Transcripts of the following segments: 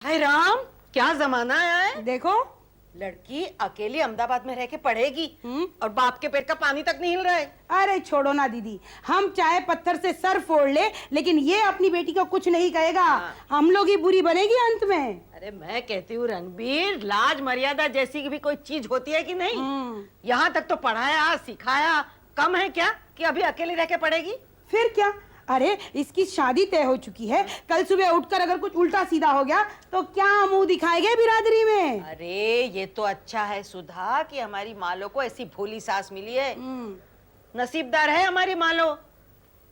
हाय राम, क्या जमाना है। देखो लड़की अकेली अहमदाबाद में रह के पढ़ेगी और बाप के पेट का पानी तक नहीं हिल रहा है। अरे छोड़ो ना दीदी, हम चाहे पत्थर से सर फोड़ ले लेकिन ये अपनी बेटी को कुछ नहीं कहेगा। हम लोग ही बुरी बनेगी अंत में। अरे मैं कहती हूँ रणबीर, लाज मर्यादा जैसी की भी कोई चीज होती है कि नहीं। यहाँ तक तो पढ़ाया सिखाया, कम है क्या कि अभी अकेली रह के पढ़ेगी। फिर क्या, अरे इसकी शादी तय हो चुकी है। कल सुबह उठकर अगर कुछ उल्टा सीधा हो गया तो क्या मुंह दिखाएंगे बिरादरी में। अरे ये तो अच्छा है सुधा कि हमारी मालो को ऐसी भोली सास मिली है। नसीबदार है हमारी मालो।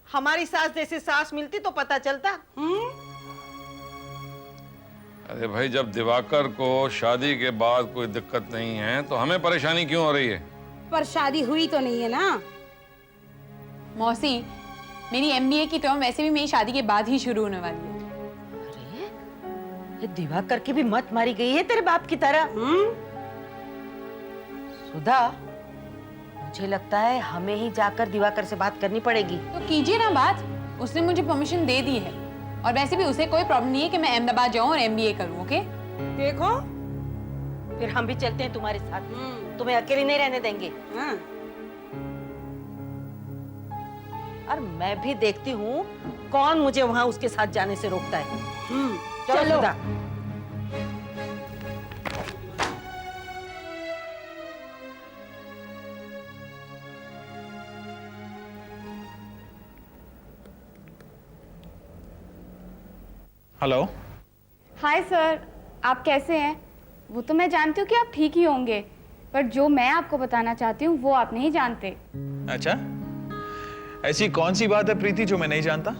हमारी सास जैसी सास मिलती तो पता चलता। अरे भाई, जब दिवाकर को शादी के बाद कोई दिक्कत नहीं है तो हमें परेशानी क्यों हो रही है? पर शादी हुई तो नहीं है ना। मौसी, मेरी एमबीए की टर्म वैसे भी मेरी शादी के बाद ही शुरू होने वाली है। अरे ये दिवाकर की भी मत मारी गई है तेरे बाप की तरह। सुधा, मुझे लगता है हमें ही जाकर दिवाकर से बात करनी पड़ेगी। तो कीजिए ना बात, उसने मुझे परमिशन दे दी है और वैसे भी उसे कोई प्रॉब्लम नहीं है कि मैं अहमदाबाद जाऊं और एमबीए करूं। ओके, देखो फिर हम भी चलते हैं तुम्हारे साथ। तुम्हें अकेली नहीं रहने देंगे। और मैं भी देखती हूँ कौन मुझे वहां उसके साथ जाने से रोकता है। चलो सुधा। हेलो। हाय सर, आप कैसे हैं? वो तो मैं जानती हूँ कि आप ठीक ही होंगे, पर जो मैं आपको बताना चाहती हूँ वो आप नहीं जानते। अच्छा, ऐसी कौन सी बात है प्रीति जो मैं नहीं जानता?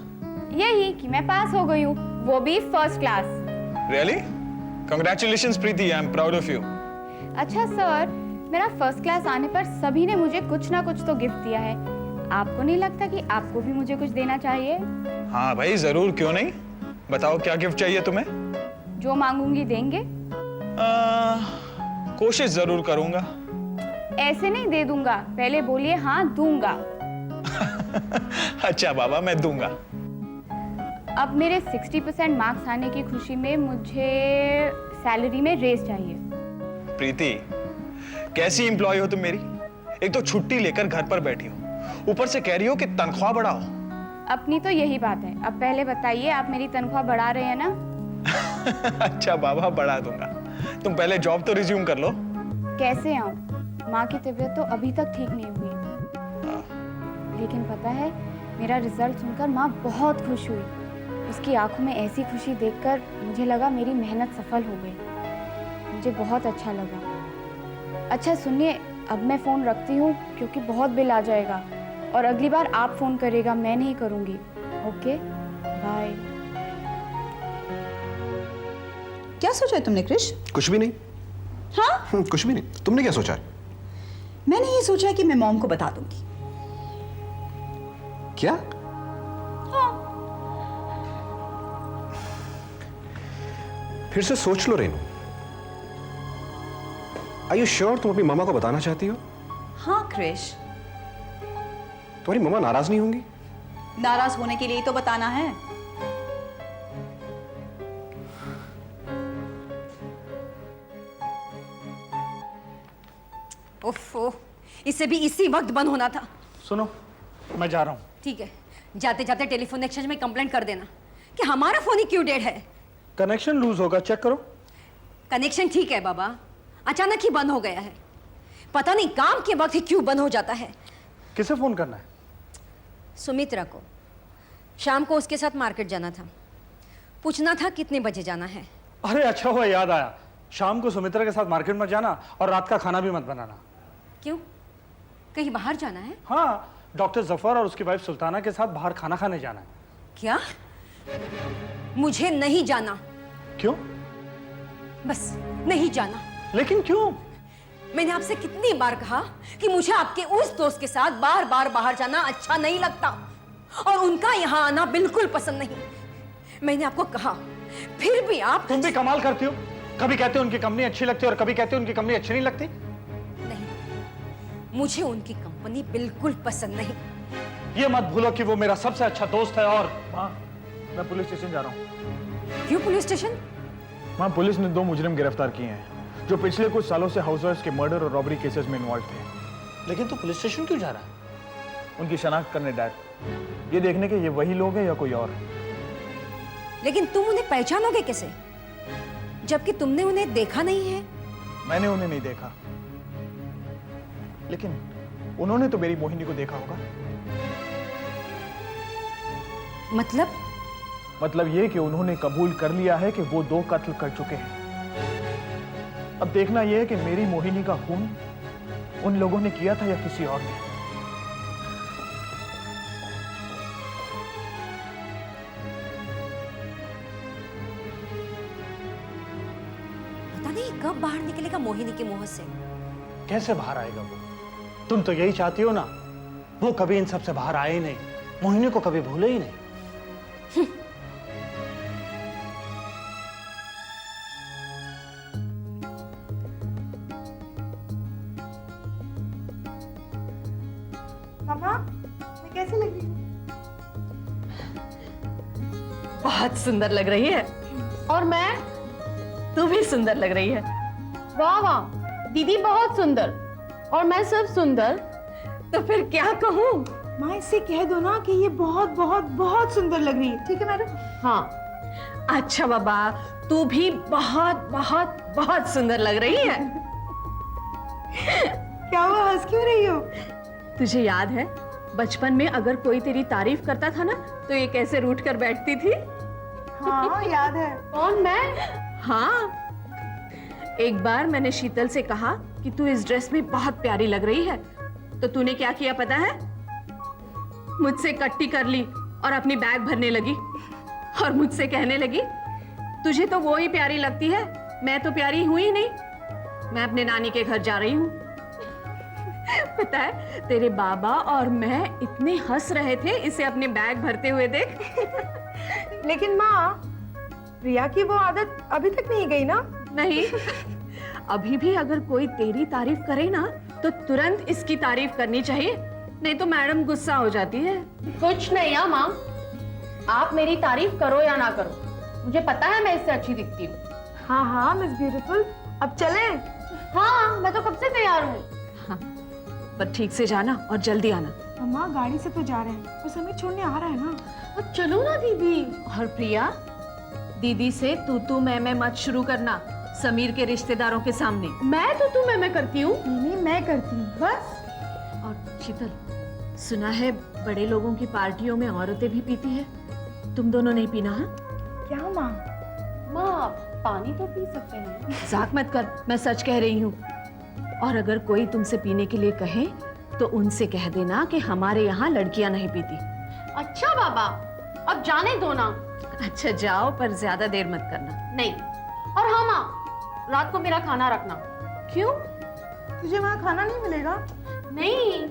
यही कि मैं पास हो गई हूँ, वो भी first class. Really? Congratulations Preeti, I am proud of you. अच्छा सर, मेरा फर्स्ट क्लास आने पर सभी ने मुझे कुछ ना कुछ तो गिफ्ट दिया है। आपको नहीं लगता कि आपको भी मुझे कुछ देना चाहिए? हाँ भाई जरूर, क्यों नहीं। बताओ क्या गिफ्ट चाहिए तुम्हें? जो मांगूंगी देंगे? कोशिश जरूर करूंगा। ऐसे नहीं दे दूंगा, पहले बोलिए हाँ दूंगा। अच्छा बाबा, मैं दूंगा। अब मेरे 60% मार्क्स आने की खुशी में मुझे सैलरी में रेस चाहिए। प्रीति, कैसी एम्प्लॉय हो तुम मेरी? एक तो छुट्टी लेकर घर पर बैठी हो, ऊपर से कह रही हो कि तनख्वाह बढ़ाओ। अपनी तो यही बात है। अब पहले बताइए, आप मेरी तनख्वाह बढ़ा रहे हैं ना? अच्छा बाबा, बढ़ा दूंगा। तुम पहले जॉब तो रिज्यूम कर लो। कैसे आऊं? माँ की तबीयत तो अभी तक ठीक नहीं हुई। लेकिन पता है, मेरा रिजल्ट सुनकर माँ बहुत खुश हुई। उसकी आंखों में ऐसी खुशी देखकर मुझे लगा मेरी मेहनत सफल हो गई। मुझे बहुत अच्छा लगा। अच्छा सुनिए, अब मैं फ़ोन रखती हूँ क्योंकि बहुत बिल आ जाएगा और अगली बार आप फ़ोन करेगा, मैं नहीं करूँगी। Okay bye. क्या सोचा है तुमने क्रिश? कुछ भी नहीं। हाँ? कुछ भी नहीं। तुमने क्या सोचा है? मैंने ये सोचा है कि मैं मॉम को बता दूंगी। क्या? हाँ। फिर से सोच लो रेनू। आर यू श्योर तुम अपनी मामा को बताना चाहती हो? हाँ क्रिश। तुम्हारी मामा नाराज नहीं होंगी? नाराज होने के लिए तो बताना है। ओफो, इससे भी इसी वक्त बंद होना था। सुनो, मैं जा रहा हूँ। ठीक है, जाते जाते टेलीफोन एक्सचेंज में कंप्लेंट कर देना कि हमारा फोन ही क्यों डेड है। कनेक्शन लूज होगा, चेक करो। कनेक्शन ठीक है बाबा, अचानक ही बंद हो गया है। पता नहीं काम के वक्त ही क्यों बंद हो जाता है। किसे फोन करना है? सुमित्रा को। शाम को उसके साथ मार्केट जाना था, पूछना था कितने बजे जाना है। अरे अच्छा हुआ याद आया, शाम को सुमित्रा के साथ मार्केट मत जाना और रात का खाना भी मत बनाना। क्यों, कहीं बाहर जाना है? हाँ, डॉक्टर जफर और उसकी वाइफ सुल्ताना के साथ बाहर खाना खाने जाना है। क्या? मुझे नहीं जाना। क्यों? बस नहीं जाना। लेकिन क्यों? मैंने आपसे कितनी बार कहा कि मुझे आपके उस दोस्त के साथ बार बार बाहर जाना अच्छा नहीं लगता और उनका यहाँ आना बिल्कुल पसंद नहीं। मैंने आपको कहा, फिर भी आप। तुम भी कमाल करती हो, कभी कहते हो उनकी कंपनी अच्छी लगती है और कभी कहते हो उनकी कंपनी अच्छी नहीं लगती। नहीं, मुझे उनकी कंपनी बिल्कुल पसंद नहीं। ये मत भूलो कि वो मेरा सबसे अच्छा दोस्त है। और हाँ, मैं पुलिस स्टेशन जा रहा हूँ। क्यों पुलिस स्टेशन? मां, पुलिस ने 2 मुजरिम गिरफ्तार किए हैं जो पिछले कुछ सालों से हाउसवाइफ्स के मर्डर और रॉबरी केसेस में इन्वॉल्व थे। लेकिन तू पुलिस स्टेशन क्यों जा रहा है? उनकी शनाख्त करने डैड, ये देखने के ये वही लोग हैं या कोई और। लेकिन तुम उन्हें पहचानोगे कैसे, जबकि तुमने उन्हें देखा नहीं है? मैंने उन्हें नहीं देखा, लेकिन उन्होंने तो मेरी मोहिनी को देखा होगा। मतलब ये कि उन्होंने कबूल कर लिया है कि वो 2 कत्ल कर चुके हैं। अब देखना यह है कि मेरी मोहिनी का खून उन लोगों ने किया था या किसी और ने। पता नहीं कब बाहर निकलेगा मोहिनी के मुंह से। कैसे बाहर आएगा वो? तुम तो यही चाहती हो ना, वो कभी इन सब से बाहर आए ही नहीं, मोहिनी को कभी भूले ही नहीं। मामा, मैं कैसी लग रही हूँ? बहुत सुंदर लग रही है। और मैं? तू भी सुंदर लग रही है। वाह वाह, दीदी बहुत सुंदर और मैं सब सुंदर। तो फिर क्या कहूँ? माँ, इससे कह दो ना कि ये बहुत बहुत बहुत सुंदर लग रही है, ठीक है मैडम? हाँ। अच्छा बाबा, तू भी बहुत बहुत बहुत सुंदर लग रही है। क्या हुआ, हंस क्यों रही हो? तुझे याद है बचपन में अगर कोई तेरी तारीफ करता था ना तो ये कैसे रूठ कर बैठती थी? हाँ, याद है। कौन, मैं? हाँ। एक बार मैंने शीतल से कहा कि तू इस ड्रेस में बहुत प्यारी लग रही है, तो तूने क्या किया पता है? मुझसे कट्टी कर ली और अपनी बैग भरने लगी और मुझसे कहने लगी, तुझे तो वो ही प्यारी लगती है, मैं तो प्यारी हूं ही नहीं, मैं अपने नानी के घर जा रही हूँ। पता है तेरे बाबा और मैं इतने हंस रहे थे इसे अपने बैग भरते हुए देख। लेकिन माँ, प्रिया की वो आदत अभी तक नहीं गई ना? नहीं, अभी भी अगर कोई तेरी तारीफ करे ना तो तुरंत इसकी तारीफ करनी चाहिए, नहीं तो मैडम गुस्सा हो जाती है। कुछ नहीं है माँ, आप मेरी तारीफ करो या ना करो, मुझे पता है मैं इससे अच्छी दिखती हूँ। हाँ हाँ मिस ब्यूटीफुल, अब चले? हाँ, मैं तो कब से तैयार हूँ। हाँ, पर ठीक से जाना और जल्दी आना। अम्मा, गाड़ी से तो जा रहे हैं और समीर छोड़ने आ रहा है ना। और चलो ना दीदी। और प्रिया, दीदी से तू मैं मत शुरू करना समीर के रिश्तेदारों के सामने। मैं तो मैं करती हूँ। नहीं, मैं करती हूँ बस। और शीतल, सुना है बड़े लोगों की पार्टियों में औरतें भी पीती है, तुम दोनों नहीं पीना? हाँ? क्या माँ? माँ, पानी तो पी सकते हैं। मजाक मत कर, मैं सच कह रही हूँ। और अगर कोई तुमसे पीने के लिए कहे तो उनसे कह देना कि हमारे यहाँ लड़कियां नहीं पीती। अच्छा बाबा, अब जाने दो ना। अच्छा जाओ, पर ज्यादा देर मत करना। नहीं। और हाँ माँ, रात को मेरा खाना रखना। क्यों? तुझे वहाँ खाना नहीं मिलेगा? नहीं,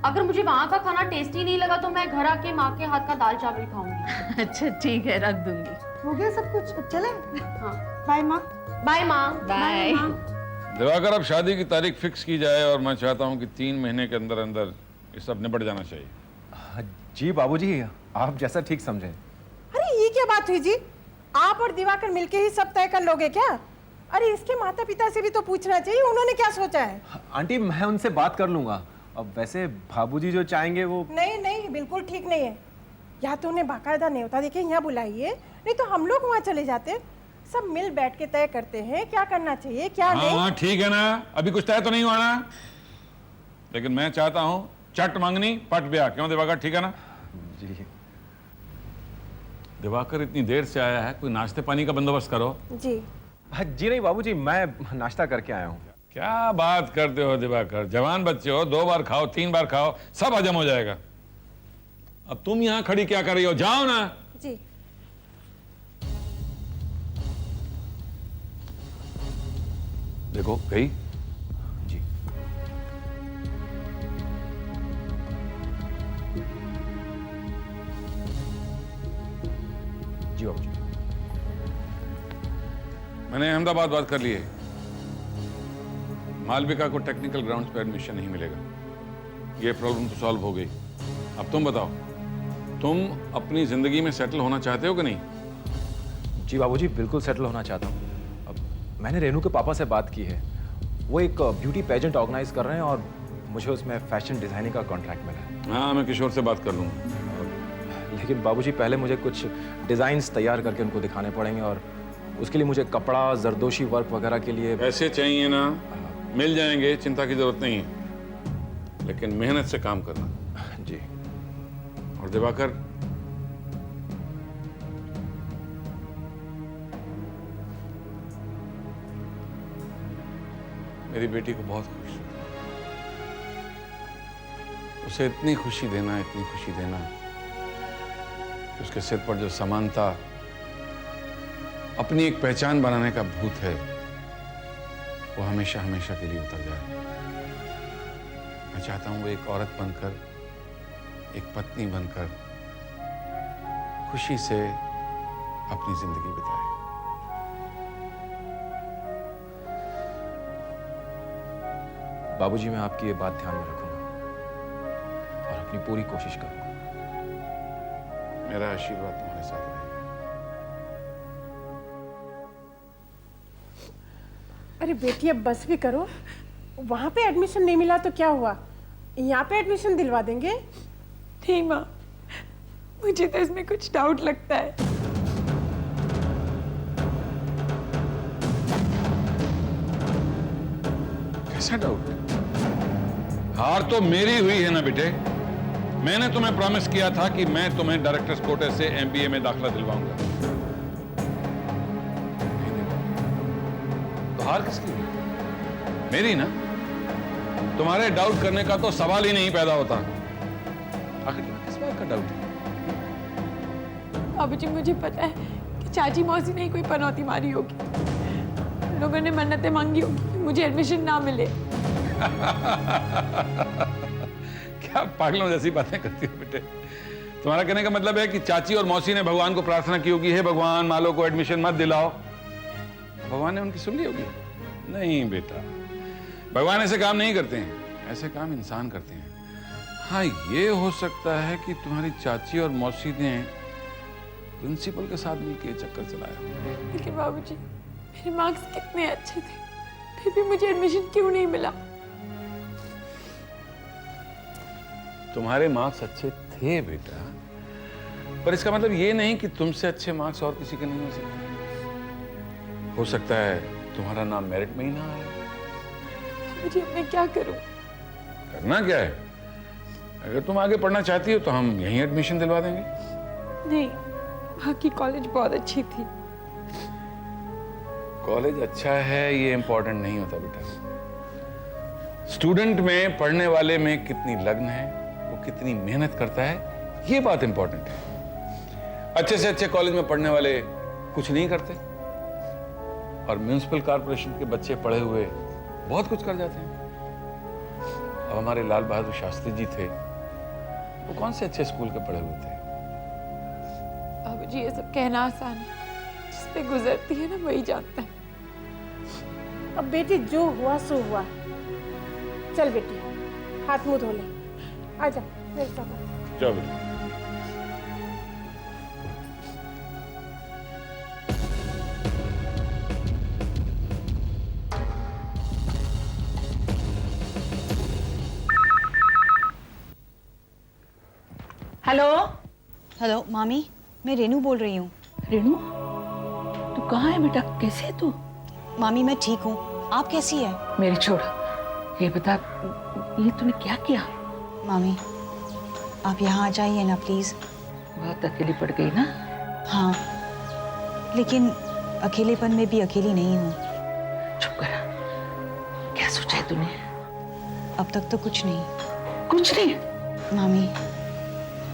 अगर मुझे वहाँ का खाना टेस्टी नहीं लगा तो मैं घर आके माँ के हाथ का दाल चावल खाऊंगी। अच्छा ठीक है, रख दूंगी। हो गया सब कुछ, अब चले? हाँ। बाय माँ। बाय माँ। बाय। दिवाकर, अब शादी की तारीख फिक्स की जाए और मैं चाहता हूँ कि 3 महीने के अंदर अंदर ये सब निपट जाना चाहिए। जी बाबूजी, आप जैसा ठीक समझें। अरे ये क्या बात हुई जी? आप और दिवाकर मिलके ही सब तय कर लोगे क्या? अरे इसके माता पिता से भी तो पूछना चाहिए, उन्होंने क्या सोचा है? आंटी, मैं उनसे बात कर लूंगा। अब वैसे बाबूजी जो चाहेंगे वो। नहीं नहीं, बिल्कुल ठीक नहीं है। या तो उन्हें बाकायदा न्योता देके यहाँ बुलाइए, नहीं तो हम लोग वहाँ चले जाते, सब मिल बैठ के तय करते हैं क्या करना चाहिए क्या नहीं। हाँ ठीक है ना, अभी कुछ तय तो नहीं हुआ ना, लेकिन मैं चाहता हूँ चट मांगनी पट ब्याह। क्यों दिवाकर, ठीक है ना? जी। दिवाकर इतनी देर से आया है, कोई नाश्ते पानी का बंदोबस्त करो। जी जी नहीं बाबूजी, मैं नाश्ता करके आया हूँ। क्या बात करते हो दिवाकर, जवान बच्चे हो, 2 बार खाओ 3 बार खाओ, सब हजम हो जाएगा। अब तुम यहाँ खड़ी क्या कर रही हो, जाओ ना। जी। देखो गई। जी। जी बाबूजी। मैंने अहमदाबाद बात कर ली है, मालविका को टेक्निकल ग्राउंड्स पर एडमिशन नहीं मिलेगा। ये प्रॉब्लम तो सॉल्व हो गई। अब तुम बताओ, तुम अपनी जिंदगी में सेटल होना चाहते हो कि नहीं? जी बाबूजी, बिल्कुल सेटल होना चाहता हूँ। मैंने रेनू के पापा से बात की है। वो एक ब्यूटी पेजेंट ऑर्गेनाइज कर रहे हैं और मुझे उसमें फैशन डिजाइनिंग का कॉन्ट्रैक्ट मिला है। हाँ, मैं किशोर से बात कर लूँगा। लेकिन बाबूजी पहले मुझे कुछ डिजाइन्स तैयार करके उनको दिखाने पड़ेंगे और उसके लिए मुझे कपड़ा, जरदोशी वर्क वगैरह के लिए पैसे चाहिए ना, मिल जाएंगे, चिंता की जरूरत नहीं है, लेकिन मेहनत से काम करना। जी। और दिवाकर, मेरी बेटी को बहुत खुश हूं। उसे इतनी खुशी देना, इतनी खुशी देना कि उसके सिर पर जो समानता, अपनी एक पहचान बनाने का भूत है, वो हमेशा हमेशा के लिए उतर जाए। मैं चाहता हूं वो एक औरत बनकर, एक पत्नी बनकर खुशी से अपनी जिंदगी बिताए। बाबूजी, मैं आपकी ये बात ध्यान में रखूंगा और अपनी पूरी कोशिश करूंगा। मेरा आशीर्वाद तुम्हारे साथ रहेगा। अरे बेटी अब बस भी करो, वहां पे एडमिशन नहीं मिला तो क्या हुआ, यहाँ पे एडमिशन दिलवा देंगे। नहीं माँ, मुझे तो इसमें कुछ डाउट लगता है। कैसा डाउट? हार तो मेरी हुई है ना बेटे। मैंने तुम्हें प्रॉमिस किया था कि मैं तुम्हें डायरेक्टर्स कोटे से एमबीए में दाखिला दिलवाऊंगा। तो हार किसकी हुई? मेरी ना। तुम्हारे डाउट करने का तो सवाल ही नहीं पैदा होता। आखिर तुम्हें किस बात का डाउट है? बाबूजी, मुझे पता है कि चाची मौसी ने कोई पनौती मारी होगी। लोगों ने मन्नतें मांगी होगी कि मुझे एडमिशन ना मिले। क्या पागलों जैसी बातें करती हो बेटे। तुम्हारा कहने का मतलब है कि चाची और मौसी ने भगवान को प्रार्थना की होगी, हे भगवान मालो को एडमिशन मत दिलाओ। भगवान ने उनकी सुन ली होगी? नहीं बेटा, भगवान ऐसे काम नहीं करते हैं, ऐसे काम इंसान करते हैं। हाँ, ये हो सकता है कि तुम्हारी चाची और मौसी ने प्रिंसिपल के साथ मिलकर चक्कर चलाया। लेकिन बाबूजी, मेरे मार्क्स कितने अच्छे थे, फिर भी मुझे एडमिशन क्यों नहीं मिला? तुम्हारे मार्क्स अच्छे थे बेटा, पर इसका मतलब ये नहीं कि तुमसे अच्छे मार्क्स और किसी के नहीं हो सकते। हो सकता है तुम्हारा नाम मेरिट में ही ना आए। मुझे अब मैं क्या करूं? करना क्या है? अगर तुम आगे पढ़ना चाहती हो तो हम यहीं एडमिशन दिलवा देंगे। नहीं, वहाँ की कॉलेज बहुत अच्छी थी। कॉलेज अच्छा है ये इंपॉर्टेंट नहीं होता बेटा। स्टूडेंट में, पढ़ने वाले में कितनी लगन है, वो कितनी मेहनत करता है, ये बात इंपॉर्टेंट है। अच्छे से अच्छे कॉलेज में पढ़ने वाले कुछ नहीं करते और म्युनिसिपल कॉर्पोरेशन के बच्चे पढ़े हुए बहुत कुछ कर जाते हैं। अब हमारे लाल बहादुर शास्त्री जी थे, वो कौन से अच्छे स्कूल के पढ़े हुए थे? बाबूजी, ये सब कहना आसान है, जिस पे गुजरती है ना वही जानता है। अब बेटी जो हुआ सो हुआ। चल बेटी, हाथ मुंह धो ले, आजा मेरे साथ। जाओ बेटा। हेलो हेलो मामी, मैं रेनू बोल रही हूँ। रेनू, तू कहाँ है बेटा? कैसे है तू? मामी मैं ठीक हूँ, आप कैसी है? मेरी छोड़, ये बता, ये तूने क्या किया? मामी आप यहाँ आ जाइए ना प्लीज। बहुत अकेली पड़ गई ना? हाँ, लेकिन अकेलेपन में भी अकेली नहीं हूँ। चुप कर। क्या सोचा है तूने? अब तक तो कुछ नहीं। कुछ नहीं? मामी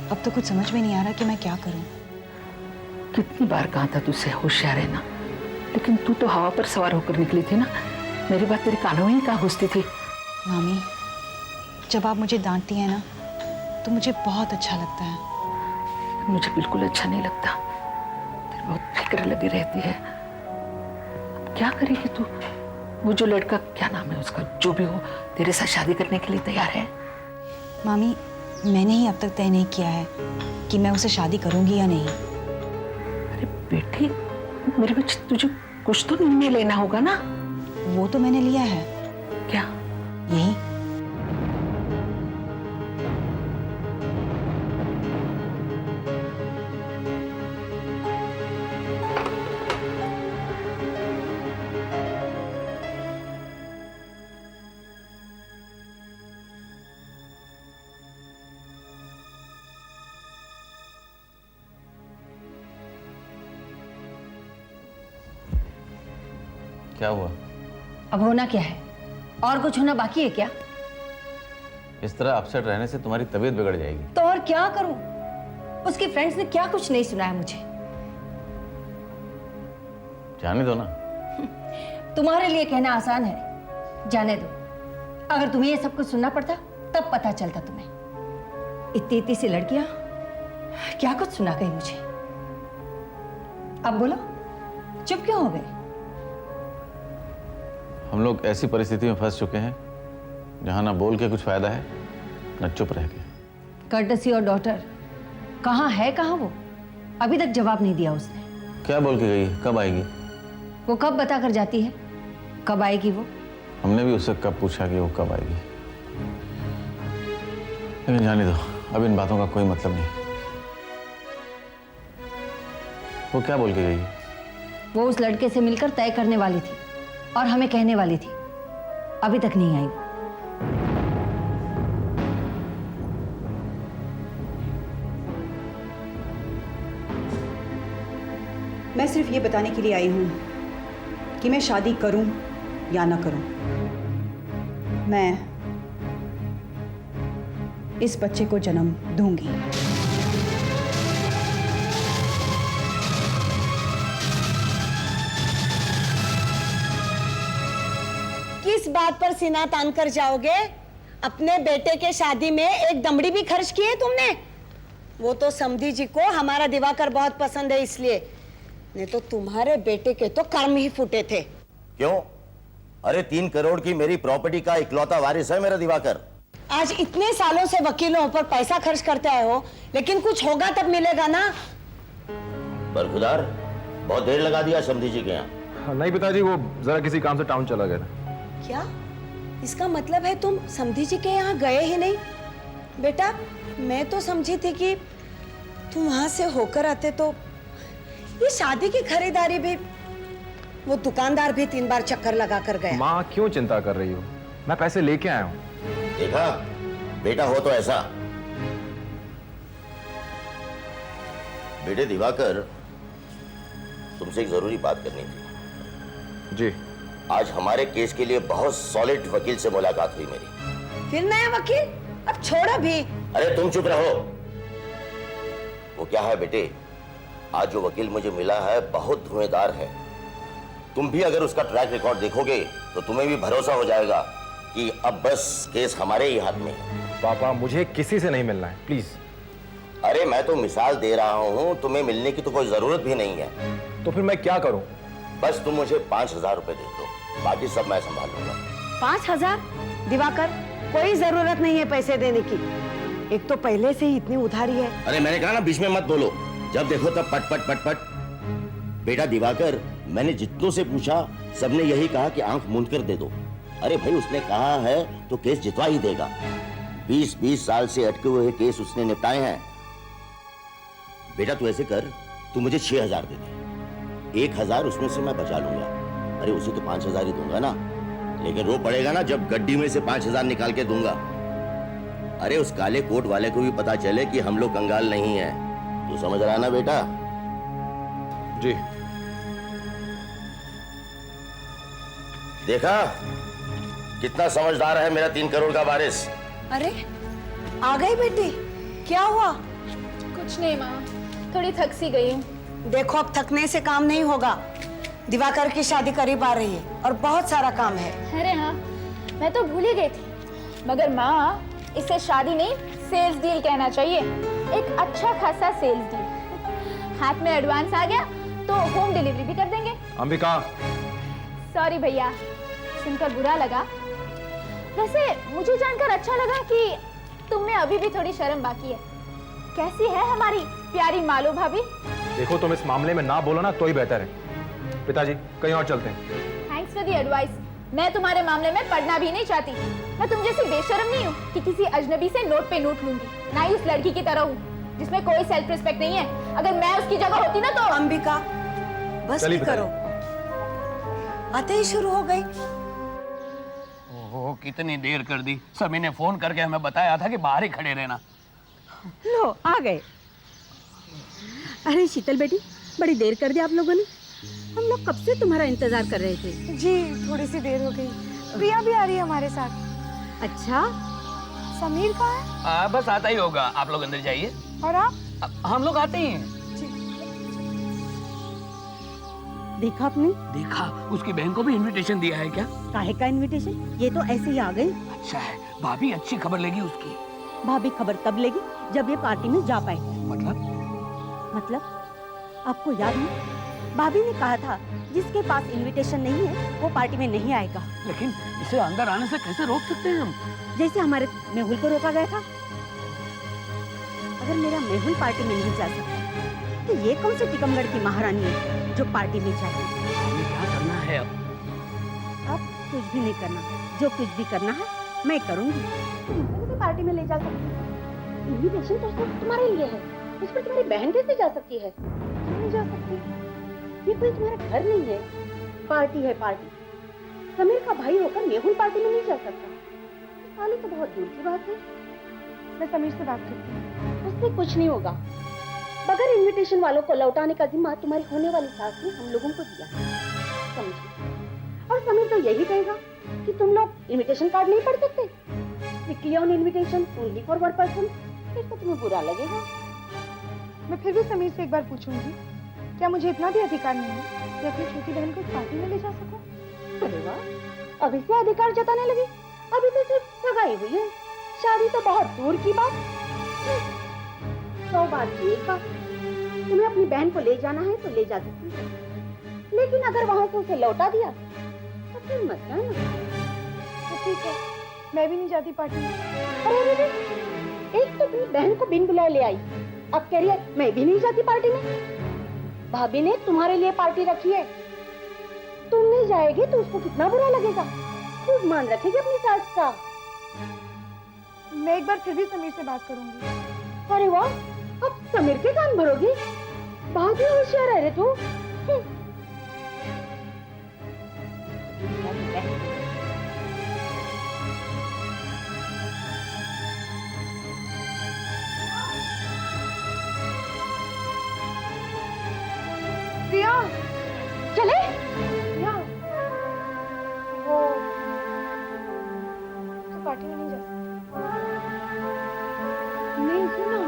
अब तो कुछ समझ में नहीं आ रहा कि मैं क्या करूं। कितनी बार कहा था तुझसे होशियार रहना, लेकिन तू तो हवा पर सवार होकर निकली थी ना। मेरी बात तेरे कानों में ही कहाँ घुसती थी? मामी जब आप मुझे डांटती हैं ना तो मुझे बहुत अच्छा लगता है। मुझे बिल्कुल अच्छा नहीं लगता, तेरी बहुत फिक्र लगी रहती है। अब क्या करेगी तू? वो जो लड़का, क्या नाम है उसका, जो भी हो, तेरे साथ शादी करने के लिए तैयार है? मामी मैंने ही अब तक तय नहीं किया है कि मैं उसे शादी करूंगी या नहीं। अरे बेटी, मेरे बच्चे, तुझे कुछ तो निर्णय लेना होगा ना। वो तो मैंने लिया है। क्या? यही। क्या हुआ? अब होना क्या है? और कुछ होना बाकी है क्या? इस तरह अपसेट रहने से तुम्हारी तबीयत बिगड़ जाएगी। तो और क्या करूं? उसकी फ्रेंड्स ने क्या कुछ नहीं सुनाया मुझे। जाने दो ना। तुम्हारे लिए कहना आसान है, जाने दो। अगर तुम्हें ये सब कुछ सुनना पड़ता तब पता चलता तुम्हें। इतनी इतनी सी लड़कियां क्या कुछ सुना गई मुझे। अब बोलो, चुप क्यों हो गए? हम लोग ऐसी परिस्थिति में फंस चुके हैं जहां ना बोल के कुछ फायदा है ना चुप रह के। कर्टसी और डॉटर कहाँ है? कहाँ वो? अभी तक जवाब नहीं दिया उसने। क्या बोल के गई? कब आएगी? वो कब बता कर जाती है? कब आएगी वो? हमने भी उससे कब पूछा कि वो कब आएगी, लेकिन जाने दो, अब इन बातों का कोई मतलब नहीं। वो क्या बोल के गई? वो उस लड़के से मिलकर तय करने वाली थी और हमें कहने वाली थी। अभी तक नहीं आई। मैं सिर्फ ये बताने के लिए आई हूँ कि मैं शादी करूँ या ना करूँ, मैं इस बच्चे को जन्म दूंगी। किस बात पर सीना तान कर जाओगे? अपने बेटे के शादी में एक दमड़ी भी खर्च की है तुमने? वो तो समधी जी को हमारा दिवाकर बहुत पसंद है इसलिए, नहीं तो तुम्हारे बेटे के तो कर्म ही फूटे थे। क्यों? अरे 3 करोड़ की मेरी प्रॉपर्टी का इकलौता वारिस है मेरा दिवाकर। आज इतने सालों से वकीलों पर पैसा खर्च करते आए हो, लेकिन कुछ होगा तब मिलेगा ना। बरखुदार, बहुत देर लगा दिया समधी जी के यहाँ। नहीं पिताजी, वो जरा किसी काम से टाउन चला गया था। क्या? इसका मतलब है तुम समधी जी के यहाँ गए ही नहीं? बेटा, मैं तो समझी थी कि तुम वहां से होकर आते तो ये शादी की खरीदारी भी, वो दुकानदार भी 3 बार चक्कर लगा कर गया। माँ क्यों चिंता कर रही हो? मैं पैसे लेके आया हूँ। देखा, बेटा हो तो ऐसा। बेटे दिवाकर, तुमसे एक जरूरी बात करनी थी। जी। आज हमारे केस के लिए बहुत सॉलिड वकील से मुलाकात हुई मेरी। फिर नया वकील? अब छोड़ो भी। अरे तुम चुप रहो। वो क्या है बेटे, आज जो वकील मुझे मिला है बहुत धुएंधार है। तुम भी अगर उसका ट्रैक रिकॉर्ड देखोगे तो तुम्हें भी भरोसा हो जाएगा कि अब बस केस हमारे ही हाथ में है। पापा, मुझे किसी से नहीं मिलना है, प्लीज। अरे मैं तो मिसाल दे रहा हूँ, तुम्हें मिलने की तो कोई जरूरत भी नहीं है। तो फिर मैं क्या करूँ? बस तुम मुझे 5,000 रुपए दे दो, बाकी सब मैं संभाल लूंगा। 5,000? दिवाकर, कोई जरूरत नहीं है पैसे देने की। एक तो पहले से ही इतनी उधारी है। अरे मैंने कहा ना बीच में मत बोलो, जब देखो तब पट पट पट पट। बेटा दिवाकर, मैंने जितनों से पूछा सबने यही कहा कि आंख मूंद कर दे दो। अरे भाई, उसने कहा है तो केस जितवा ही देगा। 20-20 साल से अटके हुए केस उसने निपटाए हैं। बेटा तू ऐसे कर, तू मुझे 6,000 दे दे, 1,000 उसमें से मैं बचा लूंगा। अरे उसे तो 5,000 ही दूंगा ना, लेकिन रो पड़ेगा ना जब गड्डी में से 5,000 निकाल के दूंगा। अरे उस काले कोट वाले को भी पता चले कि हम लोग कंगाल नहीं हैं। तू समझ रहा ना बेटा? जी। देखा कितना समझदार है मेरा 3 करोड़ का वारिस। अरे आ गई बेटी, क्या हुआ? कुछ नहीं माँ, थोड़ी थक सी गई हूँ। देखो, अब थकने से काम नहीं होगा। दिवाकर की शादी करीब आ रही है और बहुत सारा काम है। अरे हाँ, मैं तो भूल ही गई थी। मगर माँ, इसे शादी नहीं सेल्स डील कहना चाहिए। एक अच्छा खासा सेल्स डील। हाथ में एडवांस आ गया तो होम डिलीवरी भी कर देंगे। अंबिका। सॉरी भैया, सुनकर बुरा लगा। वैसे मुझे जानकर अच्छा लगा कि तुम में अभी भी थोड़ी शर्म बाकी है। कैसी है हमारी प्यारी मालू भाभी? देखो, तुम इस मामले में ना बोलो ना तो ही बेहतर है। पिताजी कहीं और चलते हैं। Thanks for the advice. मैं तुम्हारे मामले में पढ़ना भी नहीं चाहती। मैं तुम जैसी बेशर्म नहीं हूँ कि किसी अजनबी से नोट पे नोट लूंगी, ना ही उस लड़की की तरह हूँ जिसमें कोई सेल्फ रिस्पेक्ट नहीं है। अगर मैं उसकी जगह होती ना तो। अंबिका बस चलिए भी करो, आते ही शुरू हो गई। ओहो कितनी देर कर दी। सभी ने फोन करके हमें बताया था कि बाहर ही खड़े रहना। लो आ गए। अरे शीतल बेटी, बड़ी देर कर दी आप लोगों ने। हम लोग कब से तुम्हारा इंतजार कर रहे थे। जी थोड़ी सी देर हो गई। प्रिया भी आ रही है हमारे साथ। अच्छा, समीर कहाँ है? बस आता ही होगा, आप लोग अंदर जाइए। और आप? हम लोग आते ही हैं। देखा आपने? देखा, उसकी बहन को भी इनविटेशन दिया है क्या? काहे का इनविटेशन? ये तो ऐसे ही आ गई। अच्छा है, भाभी अच्छी खबर लेगी उसकी। भाभी खबर तब लेगी जब ये पार्टी में जा पाए। मतलब आपको याद है भाभी ने कहा था जिसके पास इनविटेशन नहीं है वो पार्टी में नहीं आएगा। लेकिन इसे अंदर आने से कैसे रोक सकते हैं हम? जैसे हमारे मेहुल को रोका गया था। अगर मेरा मेहुल पार्टी में नहीं जा सकता तो ये कौन सी टिकमगढ़ की महारानी है जो पार्टी में जाएगी? हमें क्या करना है अब? अब कुछ भी नहीं करना, जो कुछ भी करना है मैं करूंगी। तुम पार्टी में ले जा सकती। इनविटेशन तो सिर्फ तुम्हारे लिए है, उस पर तुम्हारी बहन कैसे जा सकती है? नहीं जा सकती, ये कोई तुम्हारा घर नहीं है। पार्टी है पार्टी। समीर का भाई होकर मेहुल पार्टी में नहीं जा सकता। साली तो बहुत दूर की बात है। मैं समीर से बात करती हूँ। उससे कुछ नहीं होगा। बगैर इनविटेशन वालों को लौटाने का जिम्मा तुम्हारी होने वाली सास ने हम लोगों को दिया, समझे? और समीर तो यही कहेगा कि तुम लोग इनविटेशन कार्ड नहीं पढ़ सकते। Strictly on invitation only for one person. फिर तो तुम्हें बुरा लगेगा। मैं फिर भी समीर से एक बार पूछूंगी, क्या मुझे इतना भी अधिकार नहीं है कि अपनी छोटी बहन को इस पार्टी में ले जा सकूं? अरे वाह, अभी से अधिकार जताने लगी। अभी तो सिर्फ सगाई हुई है, शादी तो बहुत दूर की बात। 100 बात की एक बात, तुम्हें अपनी बहन को ले जाना है तो ले जा सकती है, लेकिन अगर वहां से उसे लौटा दिया तो फिर मत जाना। तो ठीक है, मैं भी नहीं जाती पार्टी में। अरे एक तो अपनी बहन को बिन बुलाए ले आई, अब कह रही है मैं भी नहीं जाती पार्टी में। भाभी ने तुम्हारे लिए पार्टी रखी है, तुम नहीं जाएगी तो उसको कितना बुरा लगेगा। खूब मान रखेगी अपनी सास का। मैं एक बार फिर भी समीर से बात करूंगी। अरे वाह, अब समीर के कान भरोगी? बहुत ही होशियार है रे तू। प्रिया, चले? प्रिया, वो तो पार्टी में नहीं जा सकती। नहीं सुनो,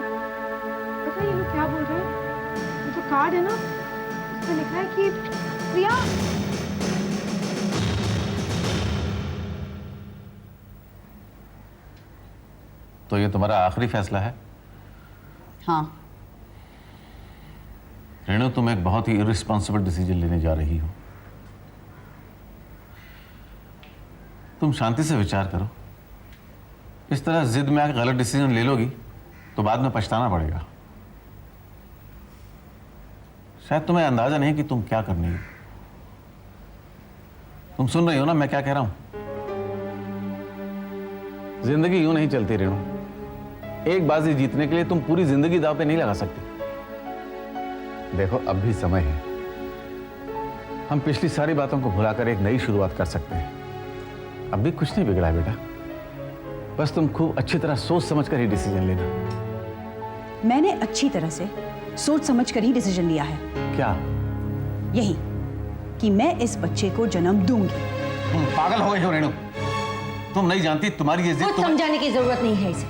पता है ये लोग क्या बोल रहे हैं? ये जो कार्ड है ना, उस पे लिखा है कि प्रिया। तो ये तुम्हारा आखिरी फैसला है? हाँ। रेणु, तुम एक बहुत ही इररिस्पॉन्सिबल डिसीजन लेने जा रही हो। तुम शांति से विचार करो। इस तरह जिद में आकर गलत डिसीजन ले लोगी तो बाद में पछताना पड़ेगा। शायद तुम्हें अंदाजा नहीं कि तुम क्या करनी है। तुम सुन रही हो ना मैं क्या कह रहा हूं? जिंदगी यूं नहीं चलती रेणु। एक बाजी जीतने के लिए तुम पूरी जिंदगी दांव पे नहीं लगा सकती। देखो, अब भी समय है। हम पिछली सारी बातों को भुलाकर एक नई शुरुआत कर सकते हैं। अब भी कुछ नहीं बिगड़ा है बेटा। बस तुम खूब अच्छी तरह सोच समझकर ही डिसीजन लेना। मैंने अच्छी तरह से सोच समझकर ही डिसीजन लिया है। क्या? यही कि मैं इस बच्चे को जन्म दूंगी। तुम पागल हो गई हो रेणु। तुम नहीं जानती तुम्हारी ये जिद कुछ समझाने की जरूरत नहीं है इसे।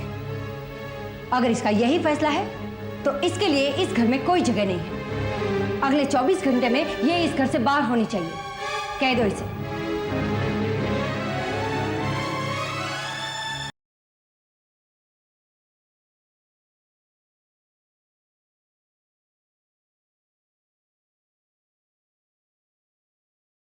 अगर इसका यही फैसला है तो इसके लिए इस घर में कोई जगह नहीं है। अगले 24 घंटे में ये इस घर से बाहर होनी चाहिए। कह दो इसे।